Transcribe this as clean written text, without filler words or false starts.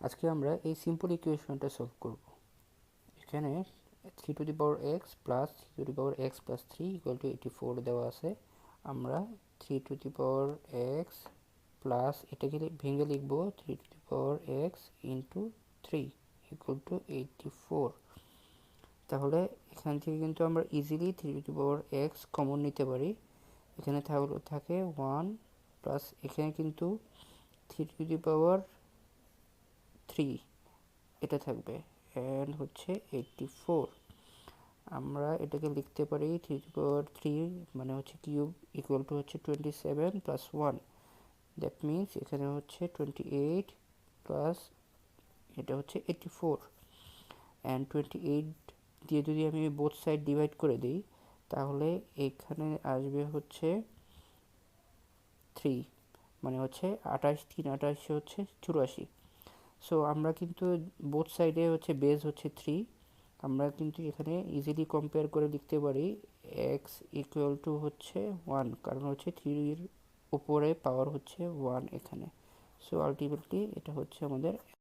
আজকে আমরা এই সিম্পল ইকুয়েশনটা সলভ করব। এখানে 3 to the power x plus 3 to the power x plus 3 equal to 84 দেওয়া আছে। আমরা 3 to the power x plus এটাকে ভেঙে লিখব 3 to the power x into 3 equal to 84। তাহলে এখান থেকে কিন্তু আমরা easily 3 to the power x common নিতে পারি। এখানে থাকে 1 প্লাস এখানে কিন্তু 3 টু দি পাওয়ার 3 এটা থাকবে অ্যান্ড হচ্ছে 84। আমরা এটাকে লিখতে পারি 3 টু পাওয়ার 3 মানে হচ্ছে কিউব ইকুয়াল টু হচ্ছে 27 প্লাস 1। দ্যাট মিনস এখানে হচ্ছে 28 প্লাস এটা হচ্ছে 84 অ্যান্ড 28 দিয়ে যদি আমি বোথ সাইড ডিভাইড করে দিই তাহলে এখানে আসবে হচ্ছে 3 মানে হচ্ছে 28 3 28 হচ্ছে 84। সো আমরা কিন্তু বোথ সাইডে হচ্ছে বেস হচ্ছে 3। আমরা কিন্তু এখানে ইজিলি কম্পেয়ার করে লিখতে পারি এক্স ইকুয়াল টু হচ্ছে 1, কারণ হচ্ছে 3 এর উপরে পাওয়ার হচ্ছে 1 এখানে। সো আলটিমেটলি এটা হচ্ছে আমাদের